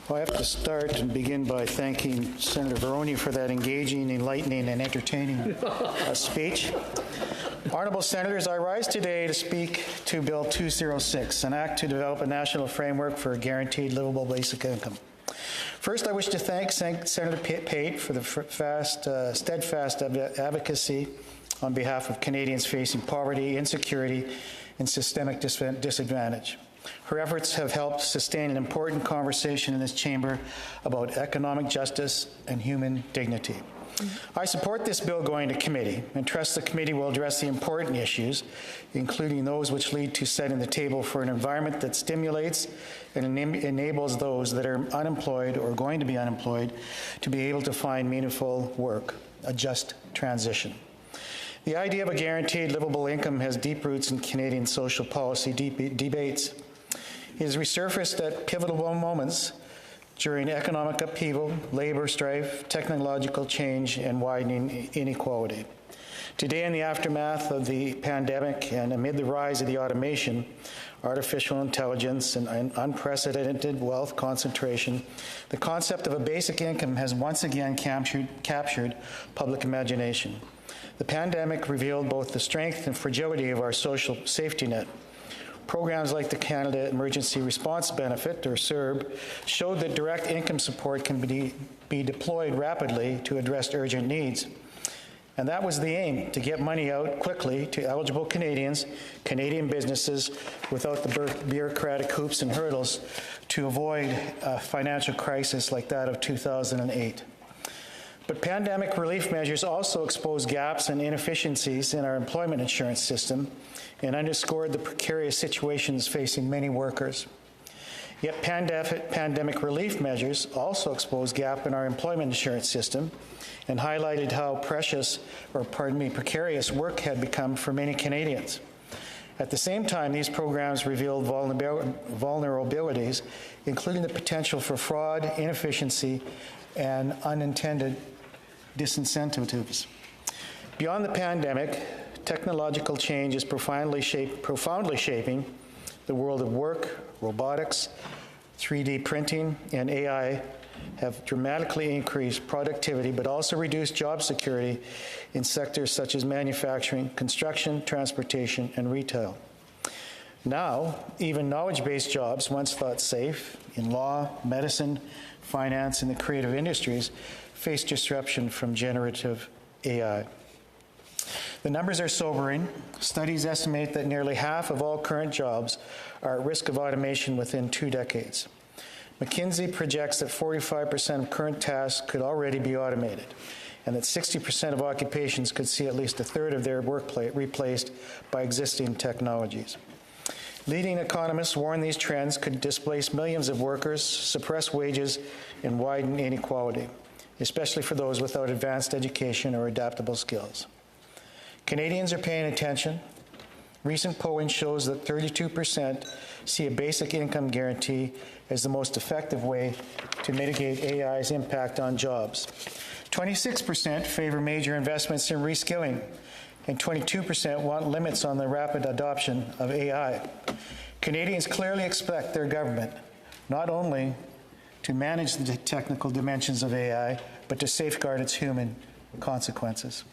Well, I have to start and begin by thanking Senator Veroni for that engaging, enlightening, and entertaining speech. Honourable Senators, I rise today to speak to Bill 206, an act to develop a national framework for a guaranteed livable basic income. First, I wish to thank Senator Pate for the steadfast advocacy on behalf of Canadians facing poverty, insecurity, and systemic disadvantage. Her efforts have helped sustain an important conversation in this chamber about economic justice and human dignity. I support this bill going to committee and trust the committee will address the important issues, including those which lead to setting the table for an environment that stimulates and enables those that are unemployed or going to be unemployed to be able to find meaningful work, a just transition. The idea of a guaranteed livable income has deep roots in Canadian social policy debates. It has resurfaced at pivotal moments during economic upheaval, labor strife, technological change, and widening inequality. Today, in the aftermath of the pandemic and amid the rise of the automation, artificial intelligence, and unprecedented wealth concentration, the concept of a basic income has once again captured public imagination. The pandemic revealed both the strength and fragility of our social safety net. Programs like the Canada Emergency Response Benefit, or CERB, showed that direct income support can be deployed rapidly to address urgent needs. And that was the aim, to get money out quickly to eligible Canadians, Canadian businesses, without the bureaucratic hoops and hurdles to avoid a financial crisis like that of 2008. But pandemic relief measures also exposed gaps and inefficiencies in our employment insurance system and underscored the precarious situations facing many workers. Yet pandemic relief measures also exposed gaps in our employment insurance system and highlighted how precarious work had become for many Canadians. At the same time, these programs revealed vulnerabilities, including the potential for fraud, inefficiency, and unintended disincentives. Beyond the pandemic, technological change is profoundly shaping the world of work. Robotics, 3D printing, and AI have dramatically increased productivity, but also reduced job security in sectors such as manufacturing, construction, transportation, and retail. Now, even knowledge-based jobs, once thought safe in law, medicine, finance, and the creative industries, face disruption from generative AI. The numbers are sobering. Studies estimate that nearly half of all current jobs are at risk of automation within 2 decades. McKinsey projects that 45% of current tasks could already be automated, and that 60% of occupations could see at least a third of their work replaced by existing technologies. Leading economists warn these trends could displace millions of workers, suppress wages, and widen inequality, especially for those without advanced education or adaptable skills. Canadians are paying attention. Recent polling shows that 32% see a basic income guarantee as the most effective way to mitigate AI's impact on jobs. 26% favor major investments in reskilling, and 22% want limits on the rapid adoption of AI. Canadians clearly expect their government not only to manage the technical dimensions of AI, but to safeguard its human consequences.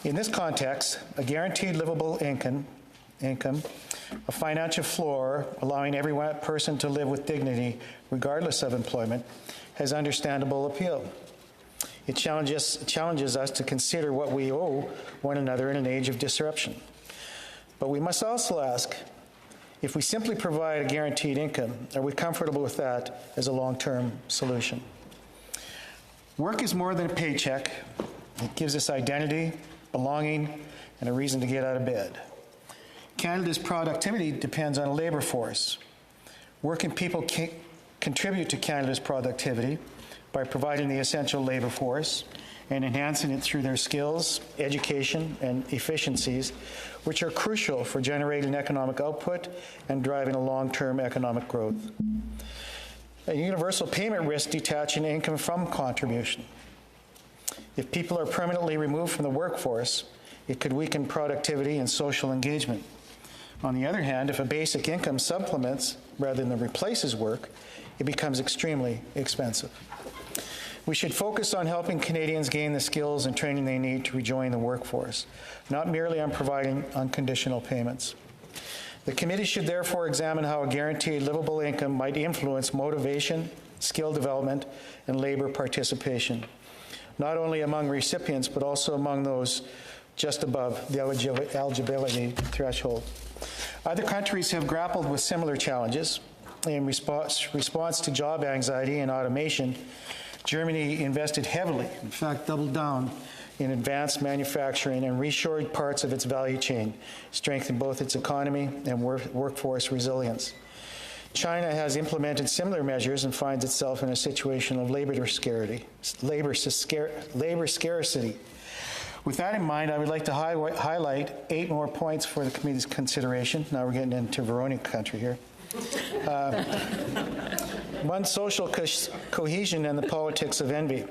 In this context, a guaranteed livable income, a financial floor allowing every person to live with dignity regardless of employment, has understandable appeal. It challenges us to consider what we owe one another in an age of disruption. But we must also ask, if we simply provide a guaranteed income, are we comfortable with that as a long-term solution? Work is more than a paycheck. It gives us identity, belonging, and a reason to get out of bed. Canada's productivity depends on a labor force. Working people contribute to Canada's productivity by providing the essential labor force and enhancing it through their skills, education, and efficiencies, which are crucial for generating economic output and driving a long-term economic growth. A universal payment risks detaching income from contribution. If people are permanently removed from the workforce, it could weaken productivity and social engagement. On the other hand, if a basic income supplements rather than replaces work, it becomes extremely expensive. We should focus on helping Canadians gain the skills and training they need to rejoin the workforce, not merely on providing unconditional payments. The committee should therefore examine how a guaranteed livable income might influence motivation, skill development, and labor participation, not only among recipients, but also among those just above the eligibility threshold. Other countries have grappled with similar challenges. In response to job anxiety and automation, Germany invested heavily, in fact doubled down, in advanced manufacturing and reshored parts of its value chain, strengthening both its economy and workforce resilience. China has implemented similar measures and finds itself in a situation of labor scarcity. With that in mind, I would like to highlight 8 more points for the committee's consideration. Now we're getting into Veronica country here. 1, social cohesion and the politics of envy.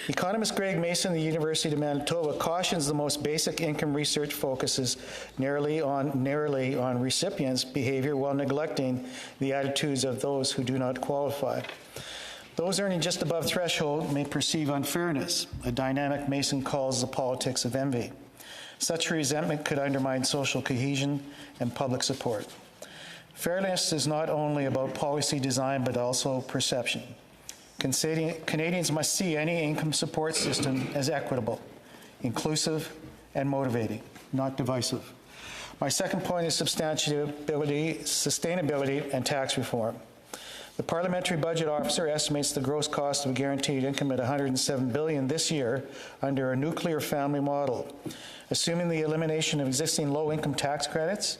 Economist Greg Mason of the University of Manitoba cautions the most basic income research focuses narrowly on recipients' behavior while neglecting the attitudes of those who do not qualify. Those earning just above threshold may perceive unfairness, a dynamic Mason calls the politics of envy. Such resentment could undermine social cohesion and public support. Fairness is not only about policy design, but also perception. Canadians must see any income support system as equitable, inclusive, and motivating, not divisive. My second point is sustainability, and tax reform. The Parliamentary Budget Officer estimates the gross cost of guaranteed income at $107 billion this year under a nuclear family model, assuming the elimination of existing low-income tax credits.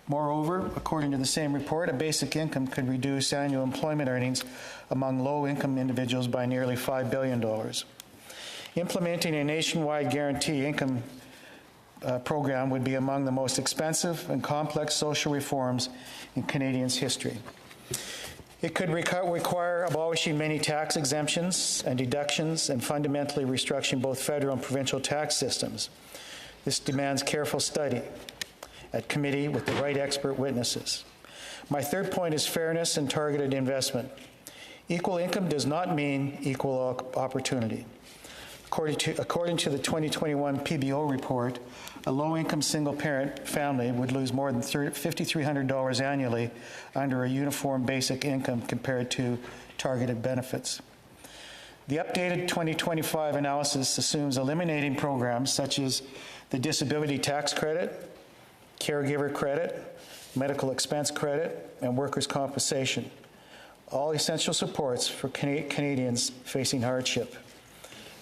Moreover, according to the same report, a basic income could reduce annual employment earnings among low-income individuals by nearly $5 billion. Implementing a nationwide guarantee income program would be among the most expensive and complex social reforms in Canadians' history. It could require abolishing many tax exemptions and deductions and fundamentally restructuring both federal and provincial tax systems. This demands careful study at committee with the right expert witnesses. My third point is fairness and targeted investment. Equal income does not mean equal opportunity. According to the 2021 PBO report, a low-income single-parent family would lose more than $5,300 annually under a uniform basic income compared to targeted benefits. The updated 2025 analysis assumes eliminating programs such as the disability tax credit, caregiver credit, medical expense credit, and workers' compensation, all essential supports for Canadians facing hardship.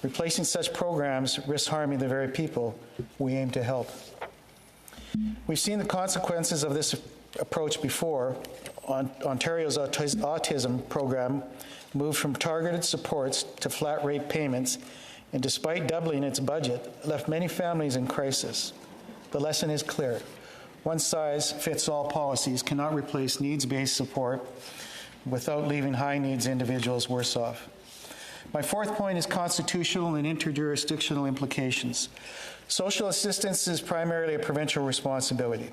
Replacing such programs risks harming the very people we aim to help. We've seen the consequences of this approach before. Ontario's autism program moved from targeted supports to flat rate payments, and despite doubling its budget, left many families in crisis. The lesson is clear. One-size-fits-all policies cannot replace needs-based support without leaving high-needs individuals worse off. My fourth point is constitutional and interjurisdictional implications. Social assistance is primarily a provincial responsibility.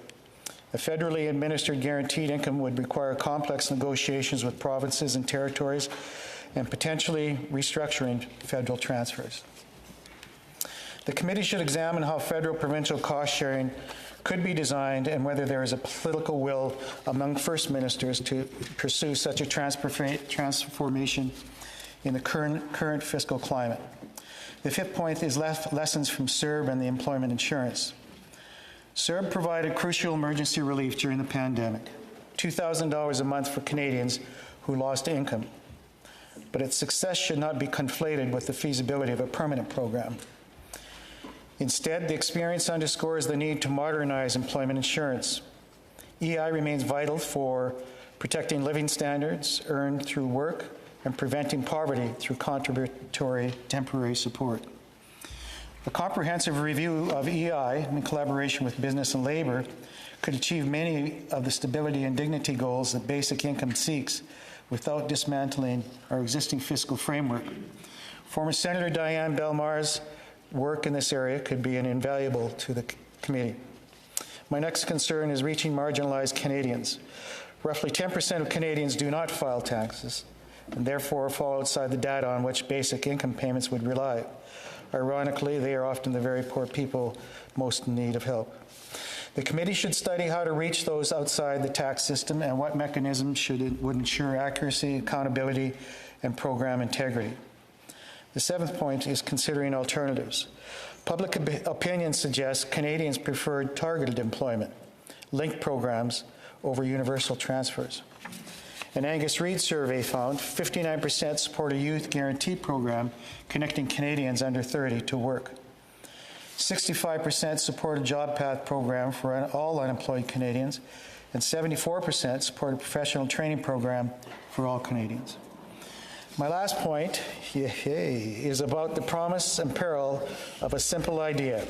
A federally administered guaranteed income would require complex negotiations with provinces and territories and potentially restructuring federal transfers. The committee should examine how federal-provincial cost sharing could be designed and whether there is a political will among First Ministers to pursue such a transformation in the current fiscal climate. The fifth point is lessons from CERB and the employment insurance. CERB provided crucial emergency relief during the pandemic, $2,000 a month for Canadians who lost income. But its success should not be conflated with the feasibility of a permanent program. Instead, the experience underscores the need to modernize employment insurance. EI remains vital for protecting living standards earned through work and preventing poverty through contributory temporary support. A comprehensive review of EI in collaboration with business and labor could achieve many of the stability and dignity goals that basic income seeks without dismantling our existing fiscal framework. Former Senator Diane Belmar's work in this area could be invaluable to the committee. My next concern is reaching marginalized Canadians. Roughly 10% of Canadians do not file taxes. and therefore fall outside the data on which basic income payments would rely. Ironically, they are often the very poor people most in need of help. The committee should study how to reach those outside the tax system and what mechanisms would ensure accuracy, accountability, and program integrity. The seventh point is considering alternatives. Public opinion suggests Canadians preferred targeted employment, linked programs over universal transfers. An Angus Reid survey found 59% support a youth guarantee program connecting Canadians under 30 to work. 65% support a job path program for all unemployed Canadians, and 74% support a professional training program for all Canadians. My last point is about the promise and peril of a simple idea.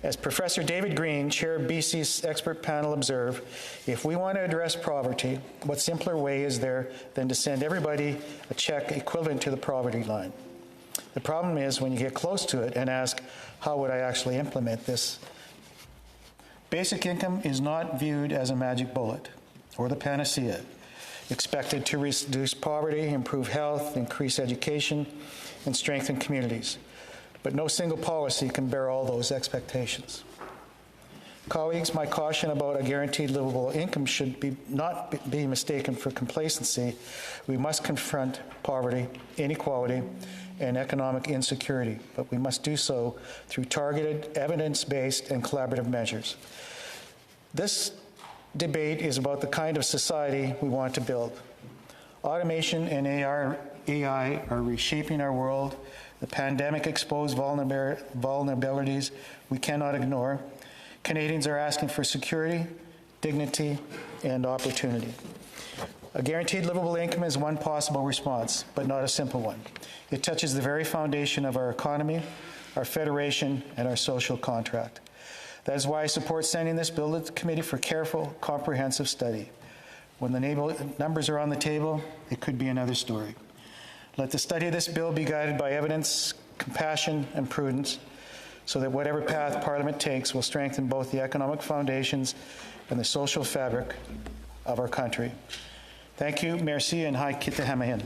As Professor David Green, chair of BC's expert panel, observed, if we want to address poverty, what simpler way is there than to send everybody a check equivalent to the poverty line? The problem is when you get close to it and ask, how would I actually implement this? Basic income is not viewed as a magic bullet or the panacea, expected to reduce poverty, improve health, increase education, and strengthen communities. But no single policy can bear all those expectations. Colleagues, my caution about a guaranteed livable income should not be mistaken for complacency. We must confront poverty, inequality, and economic insecurity, but we must do so through targeted, evidence-based, and collaborative measures. This debate is about the kind of society we want to build. Automation and AI are reshaping our world. The pandemic exposed vulnerabilities we cannot ignore. Canadians are asking for security, dignity, and opportunity. A guaranteed livable income is one possible response, but not a simple one. It touches the very foundation of our economy, our federation, and our social contract. That is why I support sending this bill to the committee for careful, comprehensive study. When the numbers are on the table, it could be another story. Let the study of this bill be guided by evidence, compassion, and prudence, so that whatever path Parliament takes will strengthen both the economic foundations and the social fabric of our country. Thank you, merci, and hi kitahamahin.